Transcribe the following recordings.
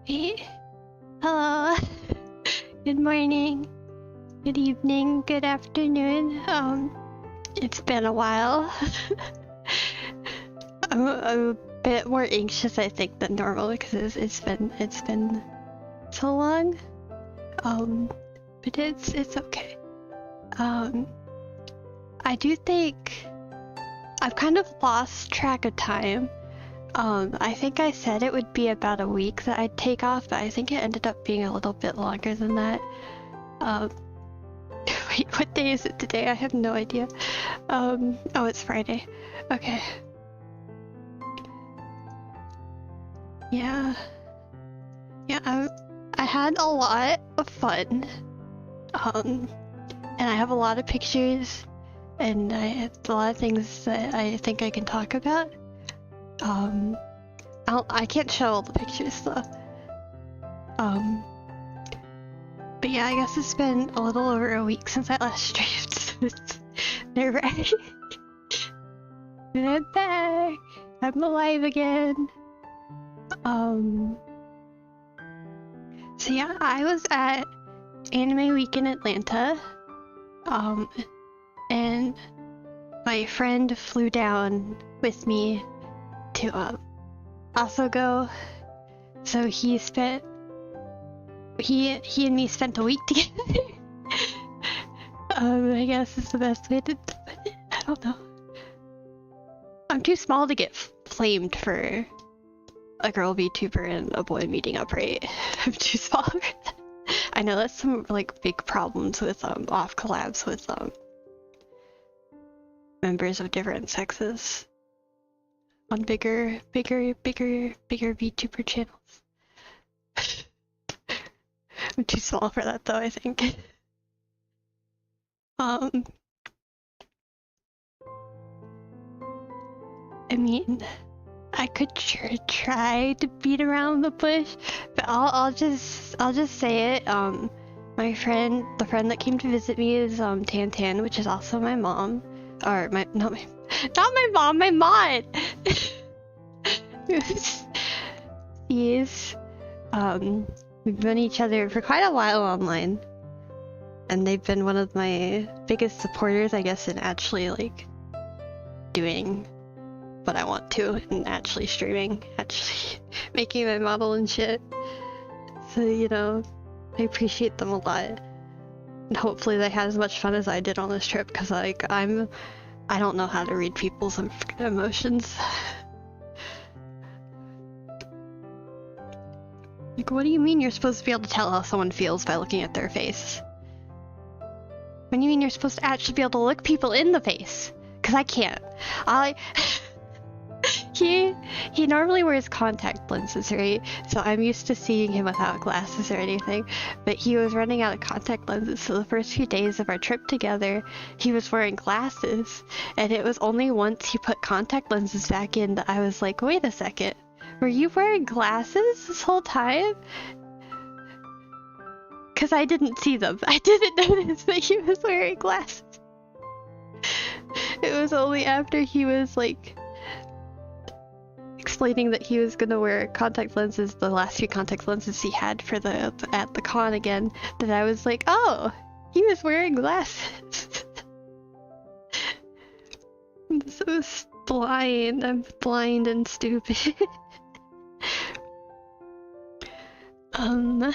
Wait. Hello. Good morning. Good evening. Good afternoon. It's been a while. I'm a bit more anxious, I think, than normal because it's been so long. But it's okay. I do think I've kind of lost track of time. I think I said it would be about a week that I'd take off, but I think it ended up being a little bit longer than that. Wait, what day is it today? I have no idea. Oh, it's Friday. Okay. Yeah. Yeah, I had a lot of fun. And I have a lot of pictures, and I have a lot of things that I think I can talk about. I can't show all the pictures though. But yeah, I guess it's been a little over a week since I last streamed, so it's nerve-wracking. And I'm back! I'm alive again! So yeah, I was at Anime Week in Atlanta, and my friend flew down with me to also go. So he and me spent a week together. I guess is the best way to put it. I don't know. I'm too small to get flamed for a girl VTuber and a boy meeting up, right? I'm too small for that. I know that's some like big problems with off collabs with members of different sexes on bigger VTuber channels. I'm too small for that though, I think. I mean, I could sure try to beat around the bush, but I'll just say it. My friend, the friend that came to visit me is Tan, which is also my mom, or not my mom, my mod. He's we've known each other for quite a while online, and they've been one of my biggest supporters, I guess, in actually like doing what I want to and actually streaming, actually making my model and shit. So, you know, I appreciate them a lot. And hopefully they had as much fun as I did on this trip, because like I don't know how to read people's emotions. Like, what do you mean you're supposed to be able to tell how someone feels by looking at their face? What do you mean you're supposed to actually be able to look people in the face? Because I can't. He normally wears contact lenses, right? So I'm used to seeing him without glasses or anything, but he was running out of contact lenses, so the first few days of our trip together, he was wearing glasses, and it was only once he put contact lenses back in that I was like, wait a second, were you wearing glasses this whole time? Because I didn't see them. I didn't notice that he was wearing glasses. It was only after he was like explaining that he was gonna wear contact lenses, the last few contact lenses he had for at the con again, that I was like, oh, he was wearing glasses. I'm so blind. I'm blind and stupid. Mama.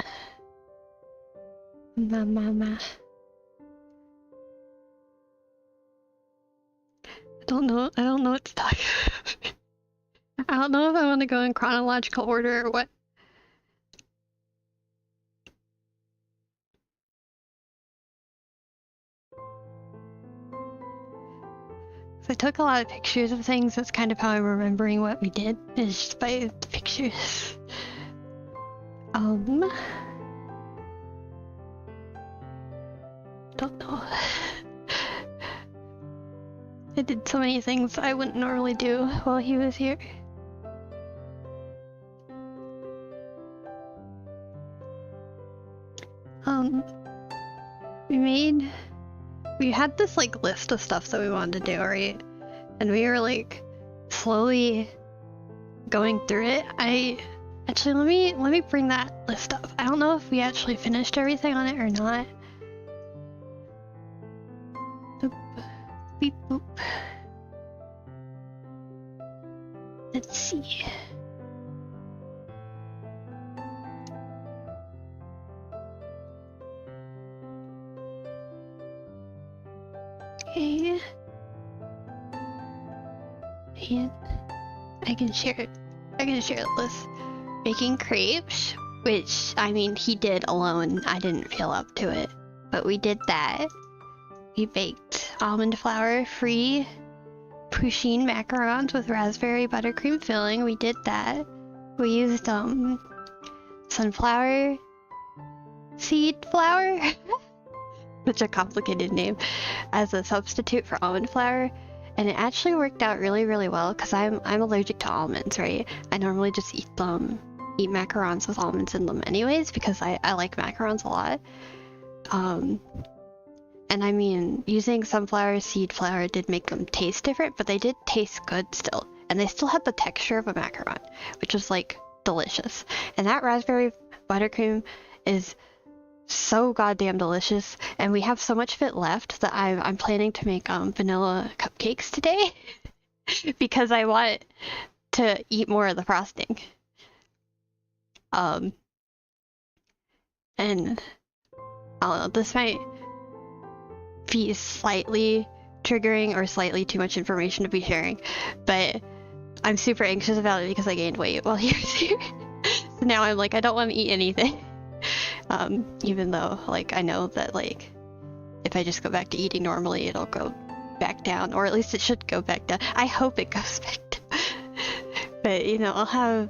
I don't know what to talk about. I don't know if I want to go in chronological order or what. So I took a lot of pictures of things. That's kind of how I'm remembering what we did, is just by the pictures. Don't know. I did so many things I wouldn't normally do while he was here. We had this like list of stuff that we wanted to do, right? And we were like slowly going through it. Actually, let me bring that list up. I don't know if we actually finished everything on it or not. Boop. Beep boop. Let's see. Okay. And I can share it. I can share the list. Baking crepes, which, I mean, he did alone. I didn't feel up to it. But we did that. We baked almond flour free poutine macarons with raspberry buttercream filling. We did that. We used sunflower seed flour, such a complicated name, as a substitute for almond flour, and it actually worked out really, really well because I'm allergic to almonds, right? I normally just eat macarons with almonds in them anyways because I like macarons a lot. And I mean, using sunflower seed flour did make them taste different, but they did taste good still. And they still had the texture of a macaron, which was like delicious. And that raspberry buttercream is so goddamn delicious. And we have so much of it left that I'm planning to make vanilla cupcakes today because I want to eat more of the frosting. And I don't know, this might be slightly triggering or slightly too much information to be sharing, but I'm super anxious about it because I gained weight while he was here. So now I'm like, I don't want to eat anything. Even though, like, I know that, like, if I just go back to eating normally, it'll go back down, or at least it should go back down. I hope it goes back down. But, you know, I'll have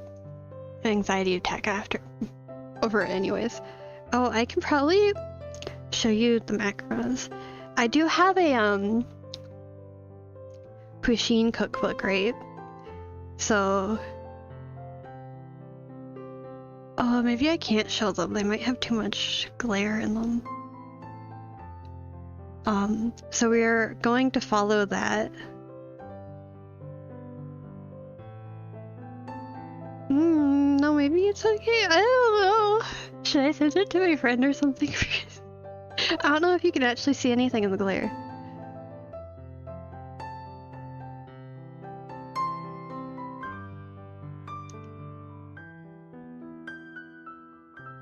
an anxiety attack over it anyways. Oh, I can probably show you the macarons. I do have a poutine cookbook, right? So maybe I can't show them. They might have too much glare in them. So we're going to follow that. No, maybe it's okay. I don't know. Should I send it to my friend or something? I don't know if you can actually see anything in the glare.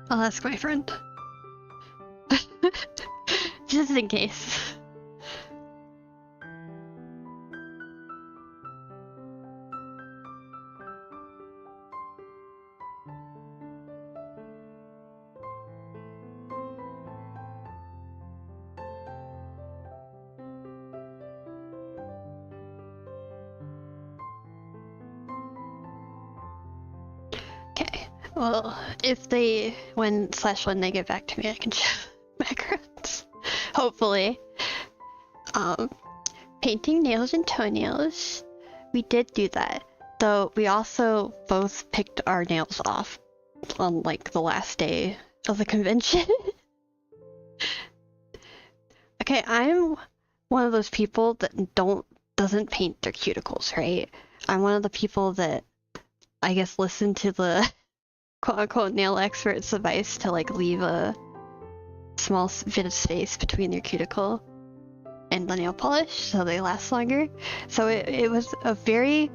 I'll ask my friend. Just in case. Okay. Well, when they get back to me, I can show macarons. Hopefully. Painting nails and toenails. We did do that. Though we also both picked our nails off on, like, the last day of the convention. Okay, I'm one of those people that doesn't paint their cuticles, right? I'm one of the people that, I guess, listen to the quote-unquote nail expert's advice to, like, leave a small bit of space between your cuticle and the nail polish so they last longer. So it was a very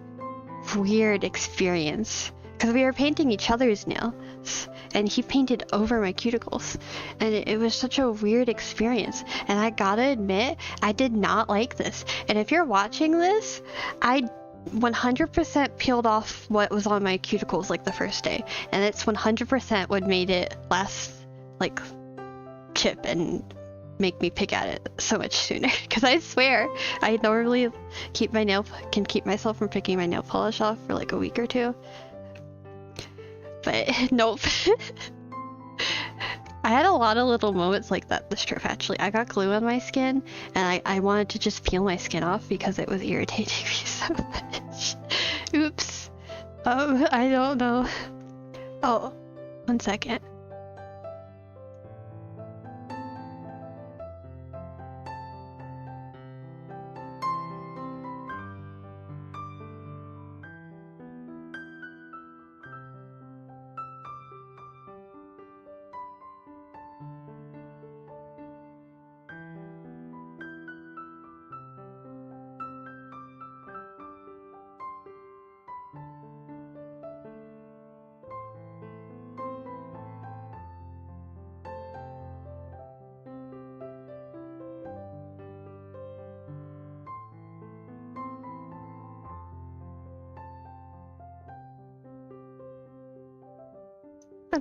weird experience because we were painting each other's nails and he painted over my cuticles, and it was such a weird experience, and I gotta admit, I did not like this. And if you're watching this, I 100% peeled off what was on my cuticles like the first day, and it's 100% what made it last, like, chip and make me pick at it so much sooner. Because I swear I normally can keep myself from picking my nail polish off for like a week or two, but nope. I had a lot of little moments like that this trip, actually. I got glue on my skin, and I wanted to just peel my skin off because it was irritating me so much. Oops. I don't know. Oh, 1 second.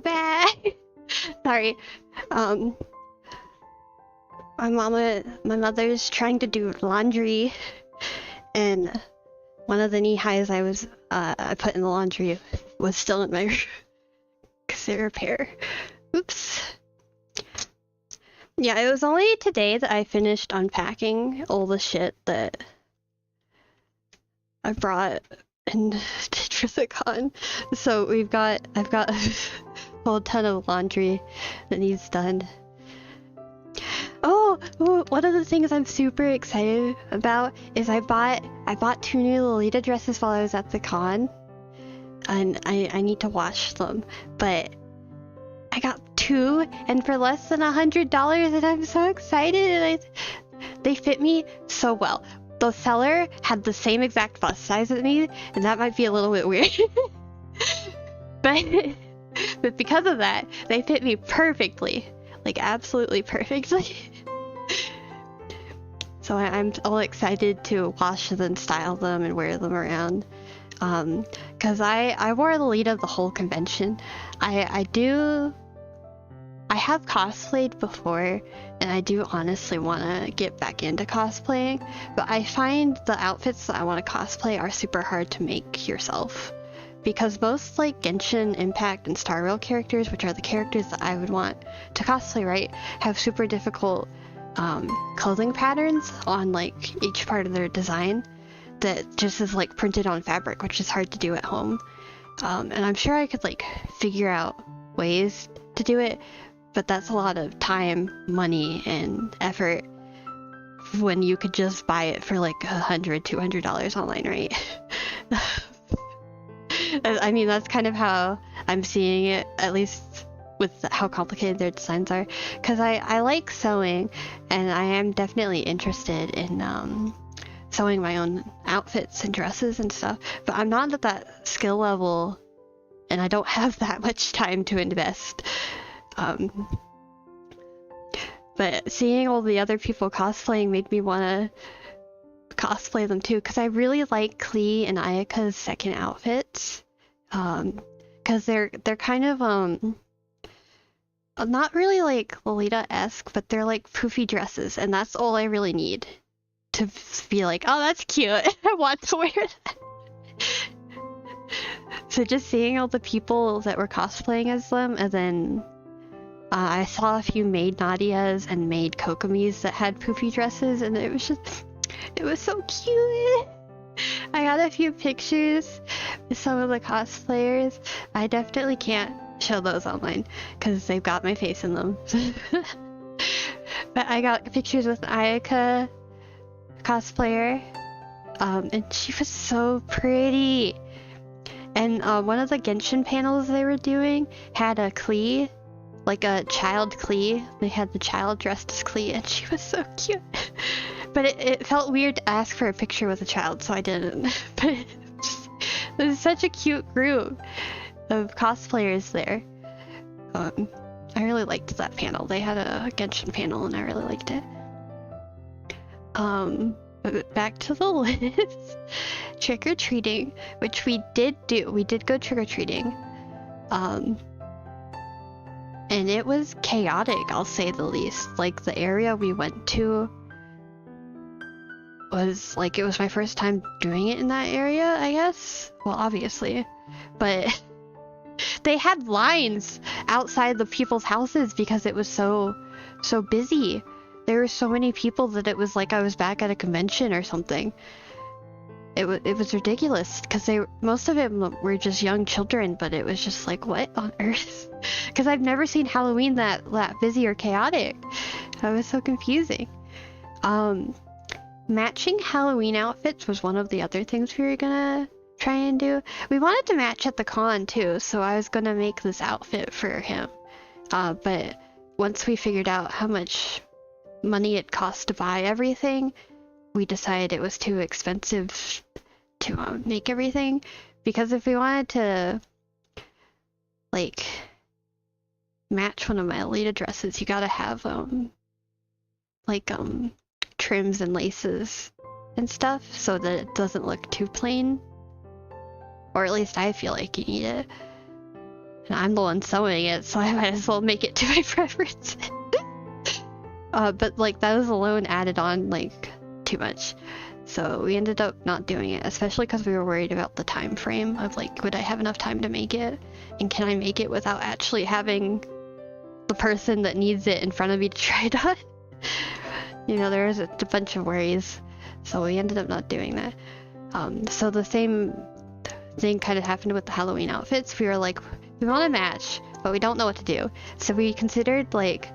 Bad. Sorry. My mother's trying to do laundry, and one of the knee highs I put in the laundry was still in my room because they repair. Oops. Yeah, it was only today that I finished unpacking all the shit that I brought and did for the con. So I've got a whole ton of laundry that needs done. Oh, one of the things I'm super excited about is I bought 2 new Lolita dresses while I was at the con, and I need to wash them, but I got 2 and for less than $100, and I'm so excited, and they fit me so well. The seller had the same exact bust size as me, and that might be a little bit weird. but because of that, they fit me perfectly. Like, absolutely perfectly. So I'm all excited to wash them, style them, and wear them around. Cause I wore Lolita the whole convention. I have cosplayed before, and I do honestly want to get back into cosplaying, but I find the outfits that I want to cosplay are super hard to make yourself. Because most like Genshin, Impact, and Star Rail characters, which are the characters that I would want to cosplay, right, have super difficult clothing patterns on like each part of their design that just is like printed on fabric, which is hard to do at home. And I'm sure I could like figure out ways to do it, but that's a lot of time, money, and effort when you could just buy it for like $100-$200 online, right? I mean, that's kind of how I'm seeing it, at least with how complicated their designs are. Because I like sewing, and I am definitely interested in sewing my own outfits and dresses and stuff. But I'm not at that skill level, and I don't have that much time to invest. But seeing all the other people cosplaying made me want to cosplay them too, because I really like Klee and Ayaka's second outfits. Because they're kind of not really like Lolita-esque, but they're like poofy dresses, and that's all I really need to be like, oh, that's cute. I want to wear that. So just seeing all the people that were cosplaying as them, and then I saw a few maid Nadias and maid Kokomis that had poofy dresses, and it was so cute. I got a few pictures with some of the cosplayers. I definitely can't show those online because they've got my face in them. But I got pictures with Ayaka cosplayer, and she was so pretty. And one of the Genshin panels they were doing had a Klee, like a child Klee. They had the child dressed as Klee, and she was so cute. But it felt weird to ask for a picture with a child, so I didn't. But it was such a cute group of cosplayers there. I really liked that panel. They had a Genshin panel, and I really liked it. But back to the list. Trick-or-treating, which we did do. We did go trick-or-treating. And it was chaotic, I'll say the least. Like, the area we went to was like, it was my first time doing it in that area, I guess. Well, obviously. But they had lines outside the people's houses because it was so busy. There were so many people that it was like I was back at a convention or something. It was ridiculous because most of them were just young children, but it was just like, what on earth? Because I've never seen Halloween that busy or chaotic. It was so confusing. Matching Halloween outfits was one of the other things we were gonna try and do. We wanted to match at the con too, so I was gonna make this outfit for him. But once we figured out how much money it cost to buy everything, we decided it was too expensive to make everything. Because if we wanted to like match one of my Alita dresses, you gotta have trims and laces and stuff so that it doesn't look too plain. Or at least I feel like you need it. And I'm the one sewing it, so I might as well make it to my preference. But like those alone added on like too much. So we ended up not doing it, especially because we were worried about the time frame of like, would I have enough time to make it? And can I make it without actually having the person that needs it in front of me to try it on? You know, there was a bunch of worries. So we ended up not doing that. So the same thing kind of happened with the Halloween outfits. We were like, we want to match, but we don't know what to do. So we considered like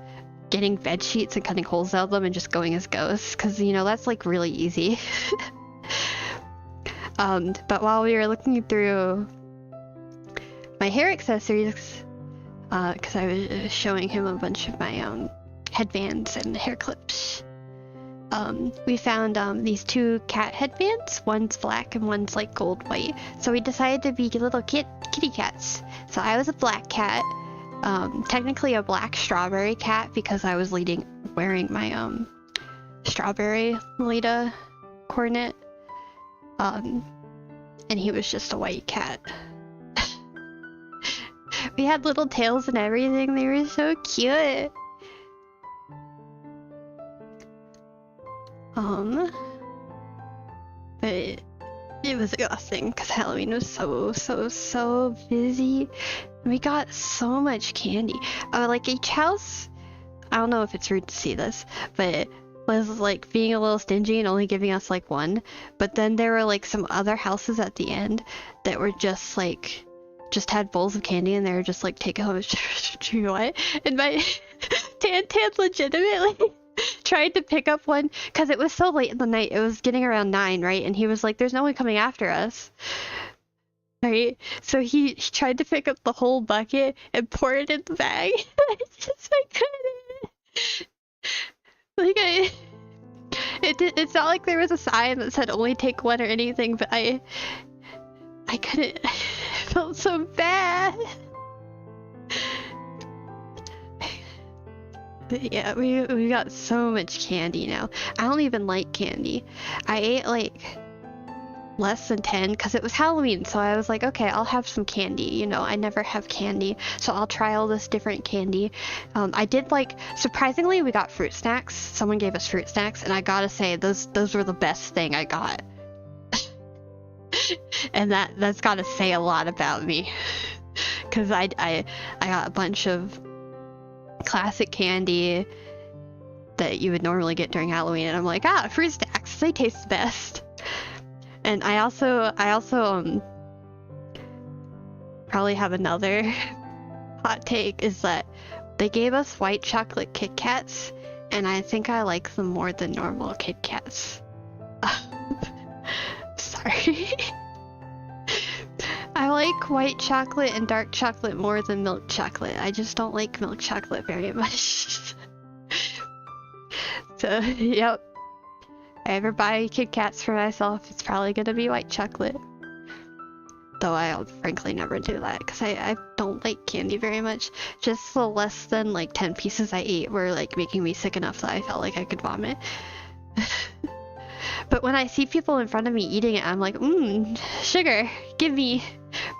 getting bed sheets and cutting holes out of them and just going as ghosts, because you know that's like really easy. But while we were looking through my hair accessories, because I was showing him a bunch of my headbands and hair clips, we found these two cat headbands. One's black and one's like gold white. So we decided to be little kitty cats. So I was a black cat. Technically a black strawberry cat because I was wearing my strawberry Lolita cornet, and he was just a white cat. We had little tails and everything. They were so cute. But it was exhausting because Halloween was so busy. We got so much candy. Like each house, I don't know if it's rude to see this, but it was like being a little stingy and only giving us like one. But then there were like some other houses at the end that were just like, just had bowls of candy and they were just like, take it home. What? And my Tan legitimately tried to pick up one because it was so late in the night. It was getting around 9, right? And he was like, there's no one coming after us. Right? So he tried to pick up the whole bucket and pour it in the bag. I couldn't. It's not like there was a sign that said only take one or anything, but I couldn't. I felt so bad. But yeah, we got so much candy now. I don't even like candy. I ate like less than 10 because it was Halloween, so I was like, okay, I'll have some candy. You know, I never have candy, so I'll try all this different candy. I did like, surprisingly, we got fruit snacks. Someone gave us fruit snacks, and I gotta say, those were the best thing I got. And that's gotta say a lot about me, because I got a bunch of classic candy that you would normally get during Halloween, and I'm like, fruit snacks, they taste the best. And I also probably have another hot take, is that they gave us white chocolate Kit Kats, and I think I like them more than normal Kit Kats. Sorry. I like white chocolate and dark chocolate more than milk chocolate. I just don't like milk chocolate very much. So, yep. If I ever buy Kit Kats for myself, it's probably gonna be white chocolate. Though I'll frankly never do that, because I don't like candy very much. Just the less than like 10 pieces I ate were like making me sick enough that I felt like I could vomit. But when I see people in front of me eating it, I'm like, sugar, give me.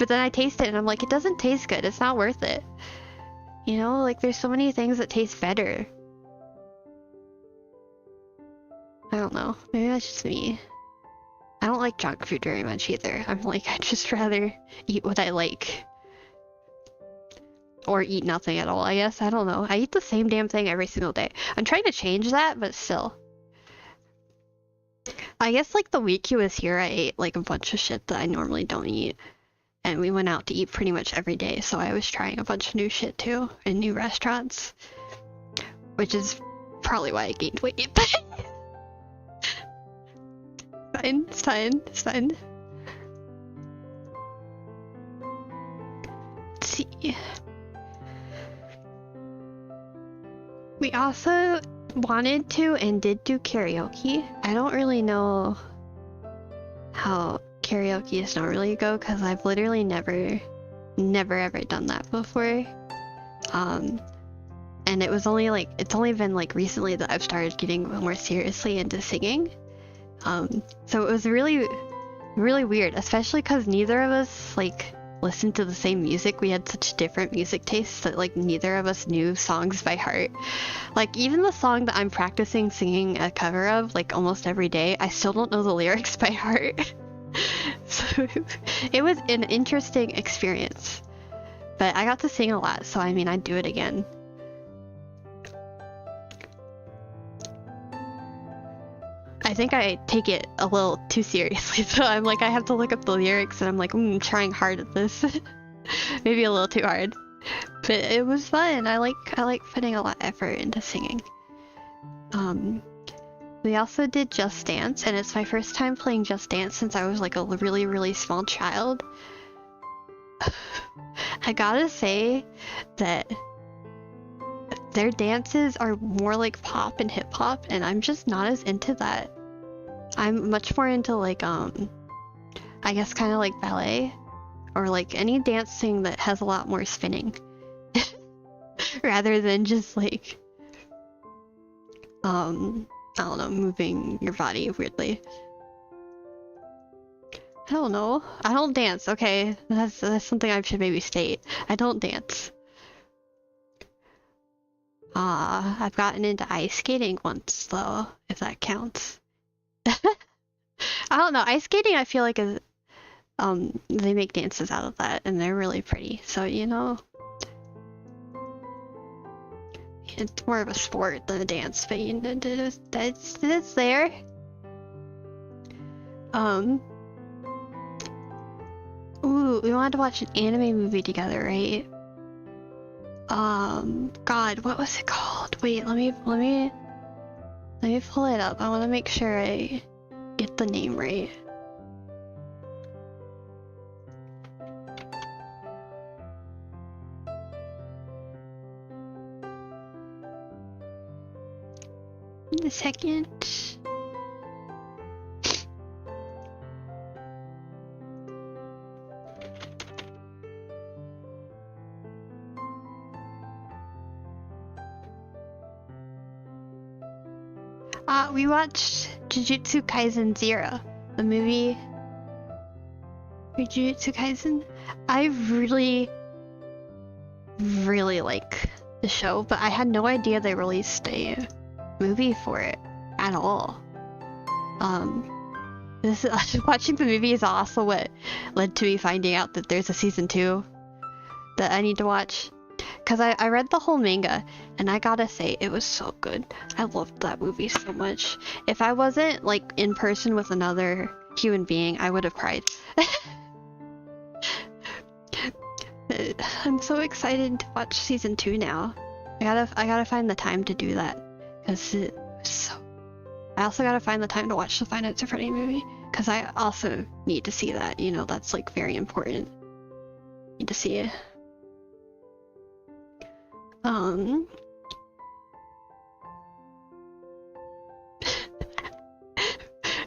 But then I taste it and I'm like, it doesn't taste good. It's not worth it. You know, like there's so many things that taste better. I don't know. Maybe that's just me. I don't like junk food very much either. I'm like, I'd just rather eat what I like. Or eat nothing at all, I guess. I don't know. I eat the same damn thing every single day. I'm trying to change that, but still. I guess like the week he was here, I ate like a bunch of shit that I normally don't eat. And we went out to eat pretty much every day, so I was trying a bunch of new shit too, in new restaurants. Which is probably why I gained weight. Fine, it's fine, it's fine. Let's see. We also wanted to and did do karaoke. I don't really know how karaoke is normally go, because I've literally never ever done that before. And it's only been like recently that I've started getting more seriously into singing. So it was really weird, especially because neither of us like listen to the same music. We had such different music tastes that like neither of us knew songs by heart. Like even the song that I'm practicing singing a cover of like almost every day, I still don't know the lyrics by heart. So it was an interesting experience, but I got to sing a lot, so I mean I'd do it again. I think I take it a little too seriously, so I'm like, I have to look up the lyrics, and I'm like, I'm trying hard at this. Maybe a little too hard, but it was fun. I like putting a lot of effort into singing. We also did Just Dance, and it's my first time playing Just Dance since I was like a really, really small child. I gotta say that their dances are more like pop and hip hop, and I'm just not as into that. I'm much more into like I guess kind of like ballet, or like any dancing that has a lot more spinning rather than just like I don't know, moving your body weirdly. I don't know. I don't dance. Okay, that's something I should maybe state. I don't dance. I've gotten into ice skating once though, if that counts. I don't know. Ice skating I feel like is they make dances out of that and they're really pretty. So, you know, it's more of a sport than a dance, but you know, that's there. Ooh, we wanted to watch an anime movie together, right? God, what was it called? Wait, let me pull it up. I want to make sure I get the name right. In a second. We watched Jujutsu Kaisen 0, the movie. Jujutsu Kaisen? I really like the show, but I had no idea they released a movie for it at all. Watching the movie is also what led to me finding out that there's a season 2 that I need to watch. Because I read the whole manga, and I gotta say, it was so good. I loved that movie so much. If I wasn't, like, in person with another human being, I would have cried. I'm so excited to watch season 2 now. I gotta find the time to do that. Because it was so... I also gotta find the time to watch the Five Nights at Freddy's movie. Because I also need to see that, you know, that's, like, very important. Need to see it.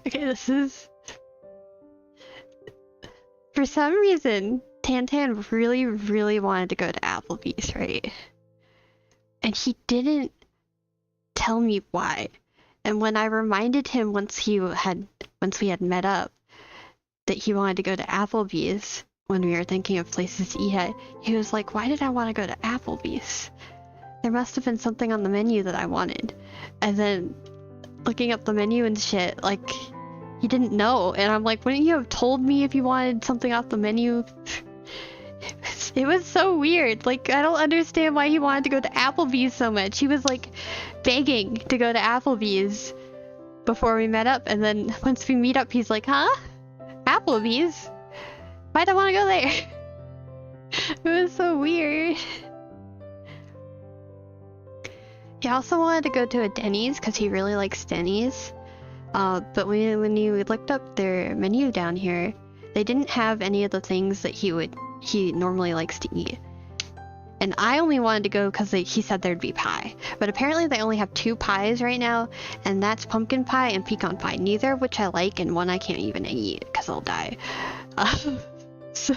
Okay, this is... For some reason, Tantan really wanted to go to Applebee's, right? And he didn't tell me why. And when I reminded him once we had met up that he wanted to go to Applebee's when we were thinking of places to eat at, he was like, why did I want to go to Applebee's? There must have been something on the menu that I wanted. And then looking up the menu and shit, like, he didn't know. And I'm like, wouldn't you have told me if you wanted something off the menu? It was so weird. Like, I don't understand why he wanted to go to Applebee's so much. He was like begging to go to Applebee's before we met up. And then once we meet up, he's like, huh? Applebee's? Why'd I want to go there? It was so weird. He also wanted to go to a Denny's because he really likes Denny's. But when you looked up their menu down here, they didn't have any of the things that he normally likes to eat. And I only wanted to go because he said there'd be pie. But apparently they only have 2 pies right now, and that's pumpkin pie and pecan pie, neither of which I like, and one I can't even eat because I'll die. So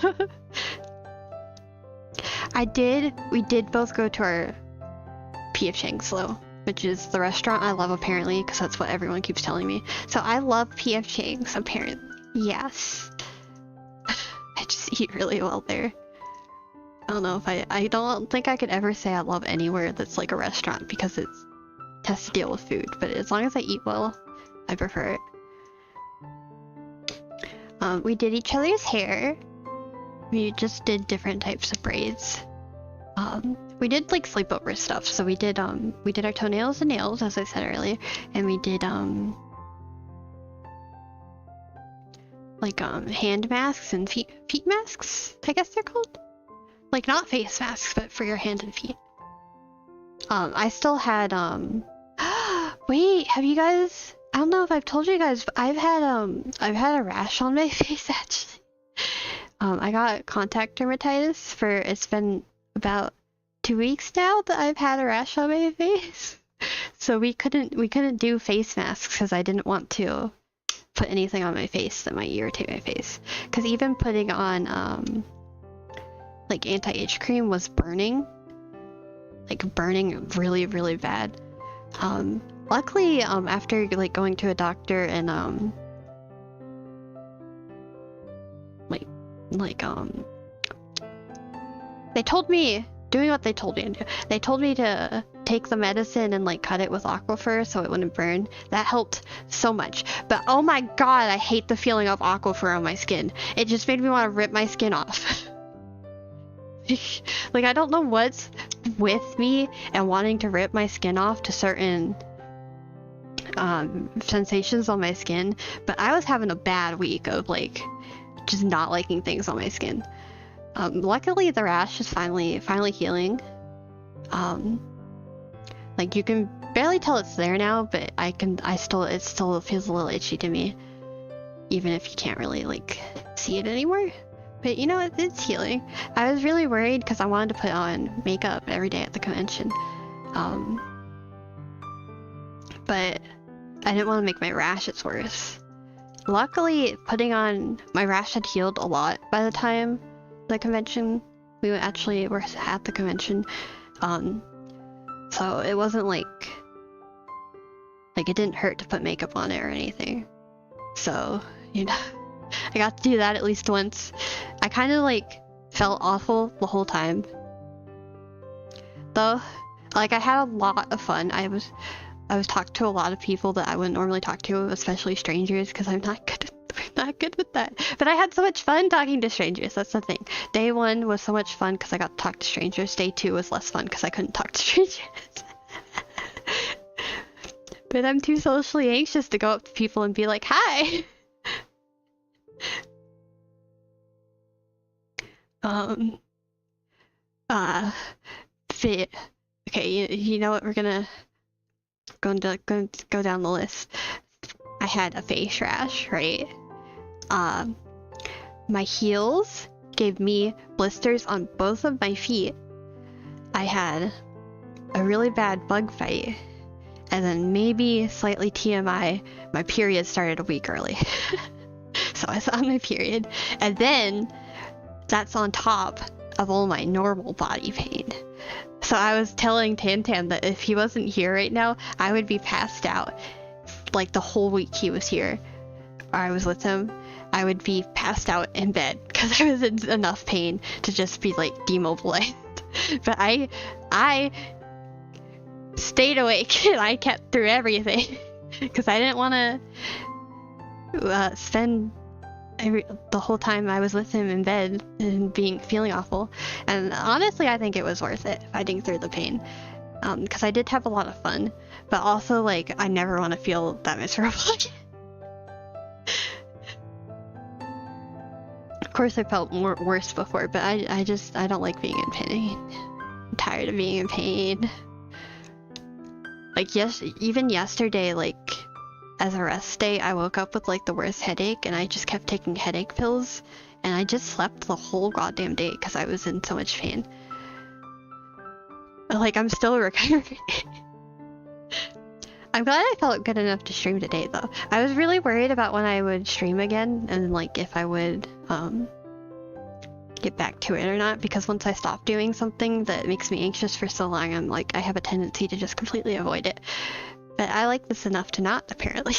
we did both go to our P.F. Chang's though, which is the restaurant I love apparently, because that's what everyone keeps telling me. So I love P.F. Chang's apparently. Yes. I just eat really well there. I don't know if I don't think I could ever say I love anywhere that's like a restaurant because it has to deal with food, but as long as I eat well, I prefer it. We did each other's hair. We just did different types of braids. We did like sleepover stuff, so we did our toenails and nails, as I said earlier, and we did like hand masks and feet masks, I guess they're called. Like not face masks, but for your hand and feet. I still had wait, have you guys, I don't know if I've told you guys, but I've had a rash on my face actually. I got contact dermatitis it's been about 2 weeks now that I've had a rash on my face. So we couldn't do face masks because I didn't want to put anything on my face that might irritate my face. Because even putting on like anti-itch cream was burning. Like burning really, really bad. Luckily, after like going to a doctor and they told me, doing what they told me to do. They told me to take the medicine and like cut it with Aquifer so it wouldn't burn. That helped so much. But oh my god, I hate the feeling of Aquifer on my skin. It just made me want to rip my skin off. Like I don't know what's with me and wanting to rip my skin off to certain sensations on my skin, but I was having a bad week of like just not liking things on my skin. Luckily the rash is finally healing. Like you can barely tell it's there now, but it still feels a little itchy to me, even if you can't really like see it anymore. But you know, it's healing. I was really worried because I wanted to put on makeup every day at the convention. But I didn't want to make my rashes worse. Luckily, my rash had healed a lot by the time the convention. We were at the convention. So it wasn't like it didn't hurt to put makeup on it or anything. So, you know, I got to do that at least once. I kind of like felt awful the whole time. Though, like I had a lot of fun. I was talking to a lot of people that I wouldn't normally talk to, especially strangers, because I'm not good with that. But I had so much fun talking to strangers. That's the thing. Day 1 was so much fun because I got to talk to strangers. Day 2 was less fun because I couldn't talk to strangers. But I'm too socially anxious to go up to people and be like, "Hi." Okay, you know what? We're gonna go down the list. I had a face rash, right? My heels gave me blisters on both of my feet. I had a really bad bug bite, and then maybe slightly TMI, my period started a week early. So I was on my period, and then that's on top of all my normal body pain. So I was telling Tantan that if he wasn't here right now, I would be passed out. Like the whole week he was here, or I was with him, I would be passed out in bed because I was in enough pain to just be like demobilized. But I stayed awake and I kept through everything because I didn't want to spend the whole time I was with him in bed and feeling awful. And honestly, I think it was worth it fighting through the pain, because I did have a lot of fun, but also like I never want to feel that miserable again. Of course I felt worse before, but I don't like being in pain. I'm tired of being in pain. Like even yesterday, like as a rest day, I woke up with like the worst headache and I just kept taking headache pills and I just slept the whole goddamn day because I was in so much pain. Like I'm still recovering. I'm glad I felt good enough to stream today though. I was really worried about when I would stream again and like if I would get back to it or not, because once I stop doing something that makes me anxious for so long, I'm like I have a tendency to just completely avoid it. But I like this enough to not, apparently.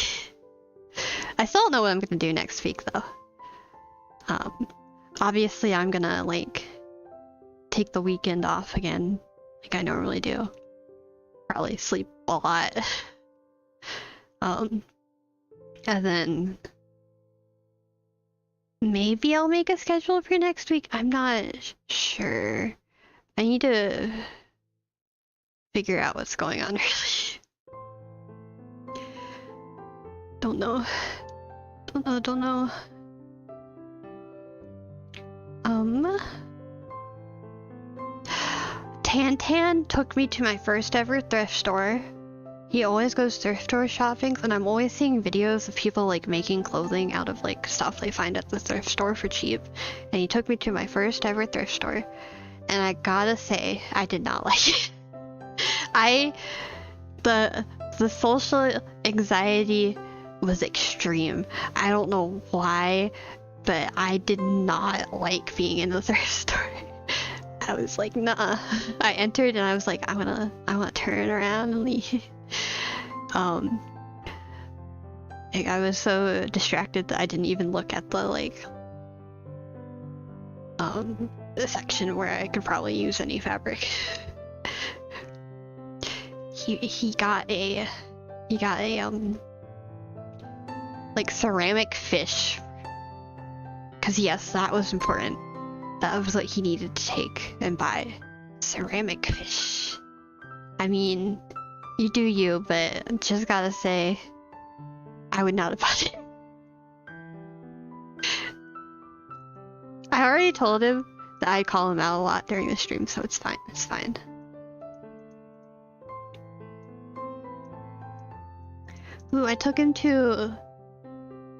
I still don't know what I'm gonna do next week, though. obviously I'm gonna like take the weekend off again, like I normally do. Probably sleep a lot. And then maybe I'll make a schedule for next week. I'm not sure. I need to figure out what's going on, really. Don't know. Don't know. Tan took me to my first ever thrift store. He always goes thrift store shopping, and I'm always seeing videos of people like making clothing out of like stuff they find at the thrift store for cheap. And he took me to my first ever thrift store, and I gotta say, I did not like it. The social anxiety was extreme. I don't know why, but I did not like being in the thrift store. I was like, nah. I entered and I was like, I wanna turn around and leave. Like, I was so distracted that I didn't even look at the like the section where I could probably use any fabric. he got a like ceramic fish, because yes, that was important. That was what he needed to take and buy. Ceramic fish. I mean, you do you, but just gotta say, I would not have bought it. I already told him that I call him out a lot during the stream, so it's fine. It's fine. Ooh, I took him to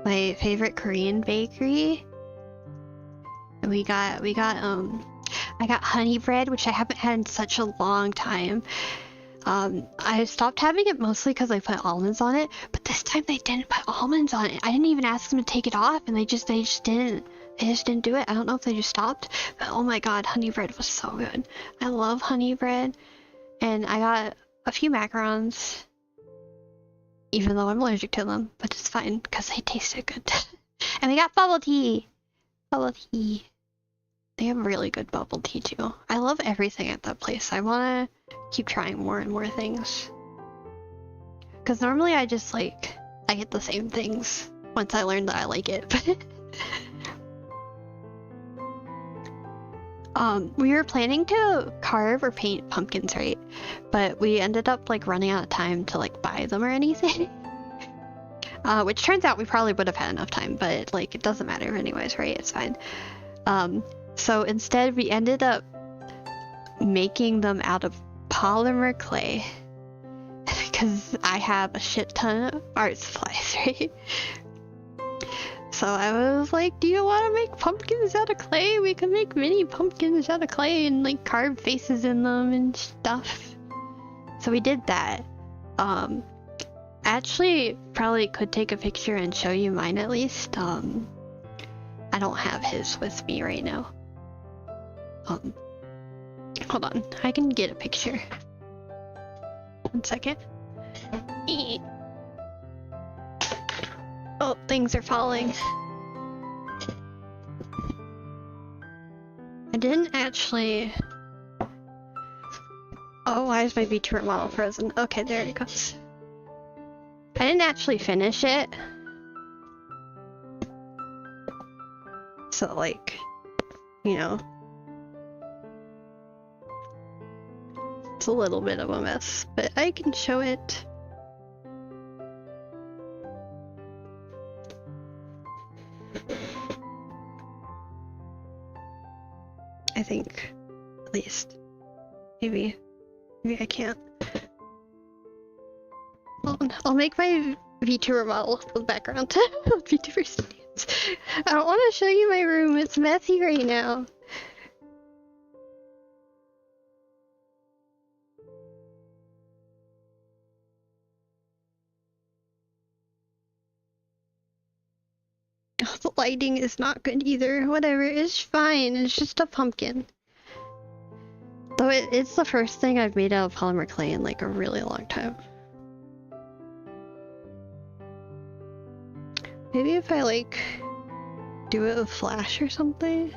my favorite Korean bakery. And I got honey bread, which I haven't had in such a long time. I stopped having it mostly because I put almonds on it, but this time they didn't put almonds on it. I didn't even ask them to take it off, and they just didn't do it. I don't know if they just stopped, but oh my god, honey bread was so good. I love honey bread. And I got a few macarons, even though I'm allergic to them, but it's fine because they tasted good. And we got bubble tea. Bubble tea. They have really good bubble tea too. I love everything at that place. I want to keep trying more and more things. Because normally I just like, I get the same things once I learn that I like it. We were planning to carve or paint pumpkins, right? But we ended up like running out of time to like buy them or anything. Which turns out we probably would have had enough time, but like it doesn't matter anyways, right? It's fine. So instead we ended up making them out of polymer clay. Because I have a shit ton of art supplies, right? So I was like, do you want to make pumpkins out of clay? We can make mini pumpkins out of clay and like carve faces in them and stuff. So we did that. Actually probably could take a picture and show you mine at least. I don't have his with me right now. Hold on, I can get a picture. 1 second. Oh, things are falling. I didn't actually... Oh, why is my VTuber model frozen? Okay, there it goes. I didn't actually finish it. So, like, you know. It's a little bit of a mess, but I can show it. I think, at least. Maybe I can't. I'll make my VTuber model for the background. VTuber studios. I don't want to show you my room. It's messy right now. Oh, the lighting is not good either. Whatever, it's fine. It's just a pumpkin. Though it's the first thing I've made out of polymer clay in like a really long time. Maybe if I like do it with Flash or something.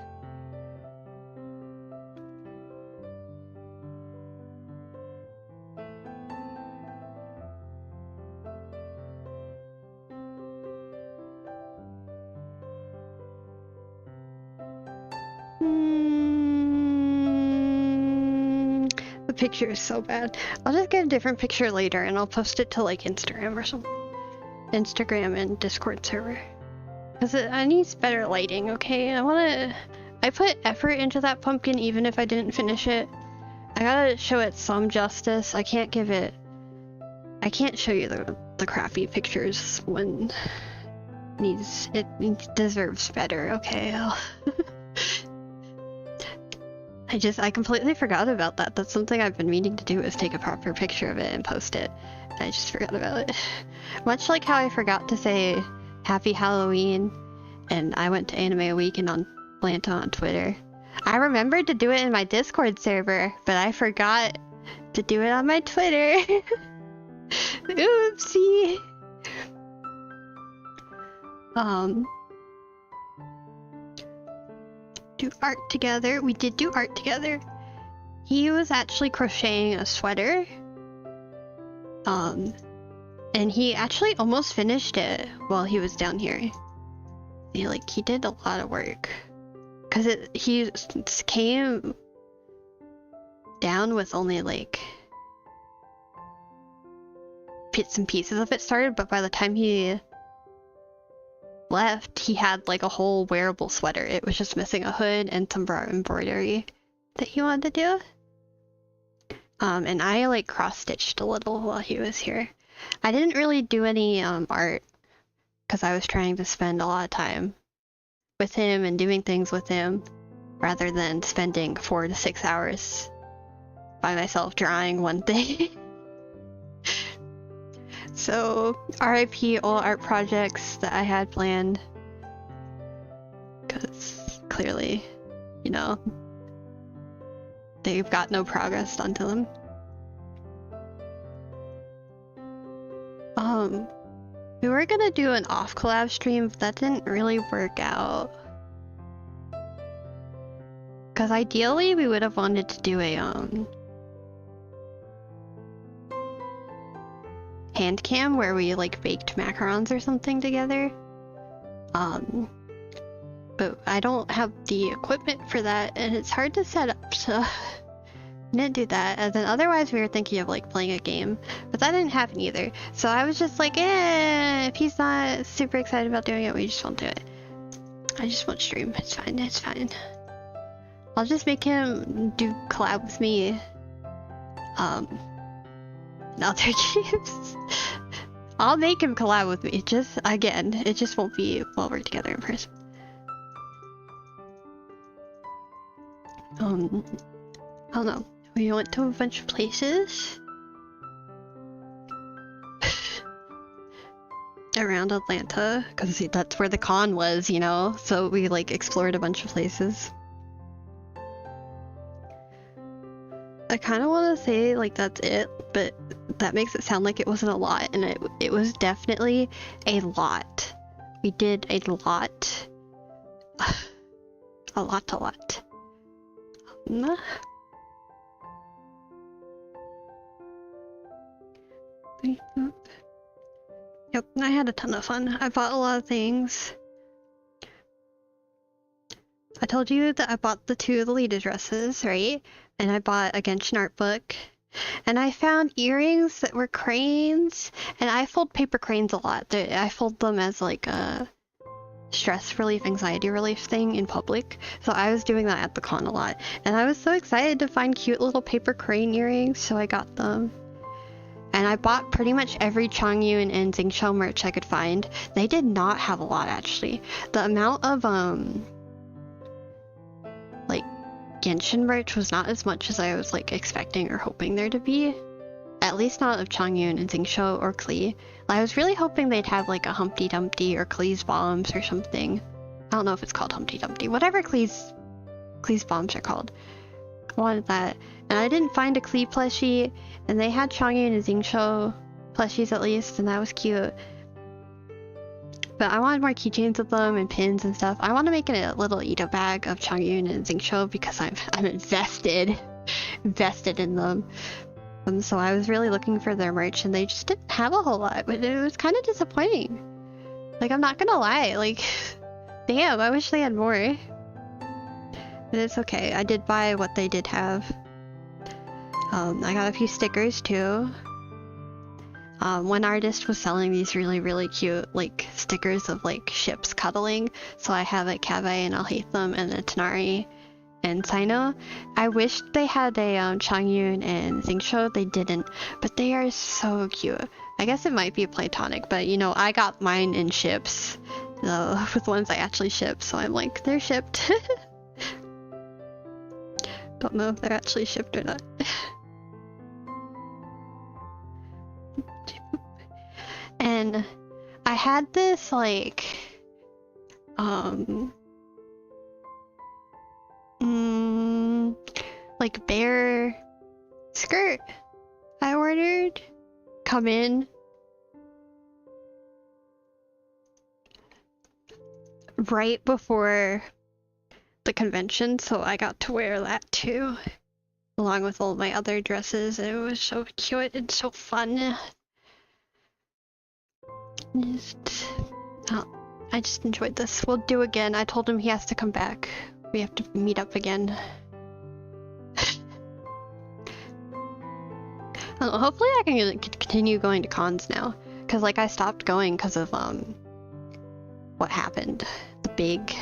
The picture is so bad. I'll just get a different picture later and I'll post it to like Instagram or something. Instagram and Discord server. Because it needs better lighting, okay? I put effort into that pumpkin even if I didn't finish it. I gotta show it some justice. I can't show you the crappy pictures when it deserves better, okay? I completely forgot about that. That's something I've been meaning to do, is take a proper picture of it and post it. I just forgot about it. Much like how I forgot to say Happy Halloween and I went to Anime Weekend on Lanta on Twitter. I remembered to do it in my Discord server, but I forgot to do it on my Twitter. Oopsie. Do art together. We did do art together. He was actually crocheting a sweater. And he actually almost finished it while he was down here. He did a lot of work. Cause he came down with only like bits and pieces of it started, but by the time he left, he had like a whole wearable sweater. It was just missing a hood and some embroidery that he wanted to do. And I like cross-stitched a little while he was here. I didn't really do any art because I was trying to spend a lot of time with him and doing things with him rather than spending 4 to 6 hours by myself drawing one thing. So, RIP all art projects that I had planned. Because clearly, you know, they've got no progress done to them. We were gonna do an off collab stream, but that didn't really work out. Because ideally we would have wanted to do a hand cam where we like baked macarons or something together. But I don't have the equipment for that and it's hard to set up, so I didn't do that. And then otherwise we were thinking of like playing a game, but that didn't happen either. So I was just like, if he's not super excited about doing it, we just won't do it. I just won't stream. It's fine, it's fine. I'll just make him do collab with me. In other games. I'll make him collab with me. Just, again, it just won't be while we're together in person. I don't know. We went to a bunch of places around Atlanta because that's where the con was, you know? So we like explored a bunch of places. I kind of want to say like that's it, but that makes it sound like it wasn't a lot, and it was definitely a lot. We did a lot. A lot. Yep, I had a ton of fun. I bought a lot of things. I told you that I bought the 2 Lolita dresses, right? And I bought a Genshin art book. And I found earrings that were cranes. And I fold paper cranes a lot. I fold them as like a stress relief, anxiety relief thing in public. So I was doing that at the con a lot. And I was so excited to find cute little paper crane earrings, so I got them. And I bought pretty much every Changyun and Xingqiu merch I could find. They did not have a lot, actually. The amount of, like, Genshin merch was not as much as I was, like, expecting or hoping there to be. At least not of Changyun and Xingqiu or Klee. I was really hoping they'd have, like, a Humpty Dumpty or Klee's Bombs or something. I don't know if it's called Humpty Dumpty. Whatever Klee's Bombs are called. I wanted that. And I didn't find a Klee plushie, and they had Changyun and Xingqiu plushies at least, and that was cute. But I wanted more keychains of them and pins and stuff. I want to make a little Edo bag of Changyun and Xingqiu because I'm invested in them. So I was really looking for their merch, and they just didn't have a whole lot, but it was kind of disappointing. Like, I'm not gonna lie, like, damn, I wish they had more. But it's okay, I did buy what they did have. I got a few stickers too. One artist was selling these really cute like stickers of like ships cuddling, so I have a Cave and Alhaitham and a Tanari and Sino. I wish they had a Changyun and Xingqiu. They didn't, but they are so cute. I guess it might be platonic, but you know, I got mine in ships with ones I actually ship, so I'm like, they're shipped. Don't know if they're actually shipped or not. And I had this like like bear skirt I ordered come in right before the convention, so I got to wear that too, along with all my other dresses, and it was so cute and so fun. I just enjoyed this. We'll do again. I told him he has to come back. We have to meet up again. Hopefully I can continue going to cons now, because like I stopped going because of what happened, the big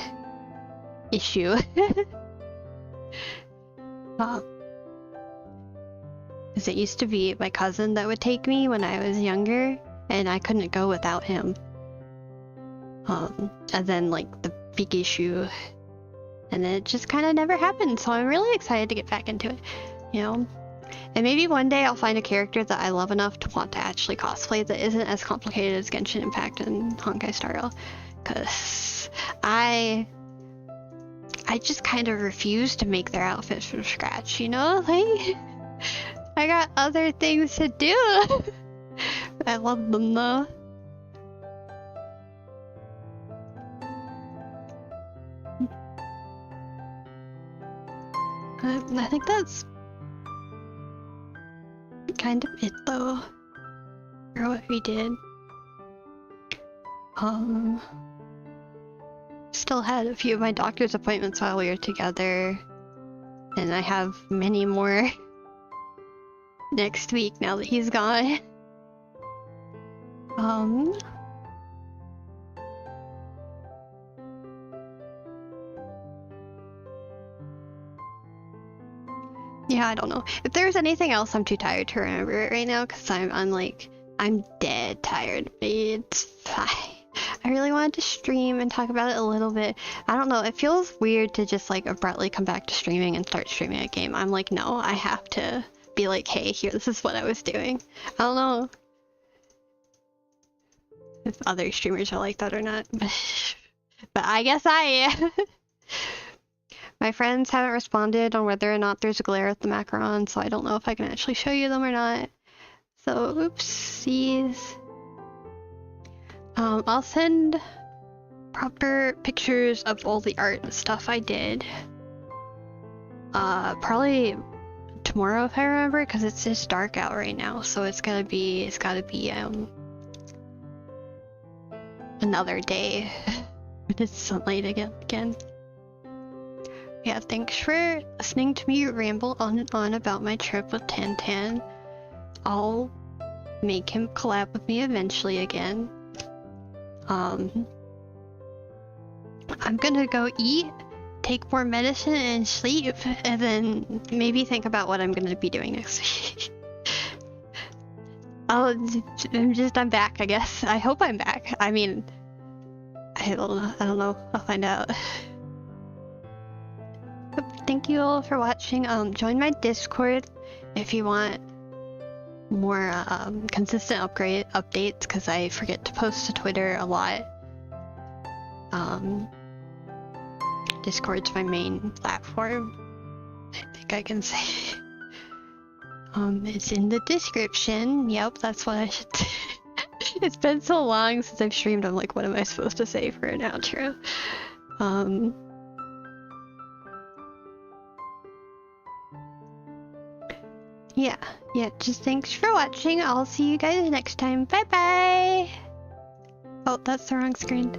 issue. Because it used to be my cousin that would take me when I was younger, and I couldn't go without him. And then like the big issue, and then it just kind of never happened, so I'm really excited to get back into it, you know? And maybe one day I'll find a character that I love enough to want to actually cosplay that isn't as complicated as Genshin Impact and Honkai Star Rail, because I just kind of refuse to make their outfits from scratch, you know? Like, I got other things to do. I love them though. I think that's kind of it though, for what we did. Still had a few of my doctor's appointments while we were together, and I have many more next week now that he's gone. Yeah, I don't know. If there's anything else, I'm too tired to remember it right now, because I'm dead tired. It's fine. I really wanted to stream and talk about it a little bit. I don't know, it feels weird to just like abruptly come back to streaming and start streaming a game. I'm like, no, I have to be like, hey, here, this is what I was doing. I don't know if other streamers are like that or not, but I guess I am. My friends haven't responded on whether or not there's a glare at the macaron, so I don't know if I can actually show you them or not. So, oopsies. I'll send proper pictures of all the art and stuff I did. Probably tomorrow if I remember, because it's just dark out right now, so it's gotta be another day when it's sunlight again. Yeah, thanks for listening to me ramble on and on about my trip with Tantan. I'll make him collab with me eventually again. I'm gonna go eat, take more medicine, and sleep, and then maybe think about what I'm gonna be doing next week. I'm back, I guess. I hope I'm back. I mean, I don't know. I'll find out. Thank you all for watching. Join my Discord if you want more consistent updates, because I forget to post to Twitter a lot. Discord's my main platform, I think I can say. It's in the description. Yep, that's what I should say. It's been so long since I've streamed, I'm like, what am I supposed to say for an outro? Yeah, just thanks for watching. I'll see you guys next time. Bye bye! Oh, that's the wrong screen.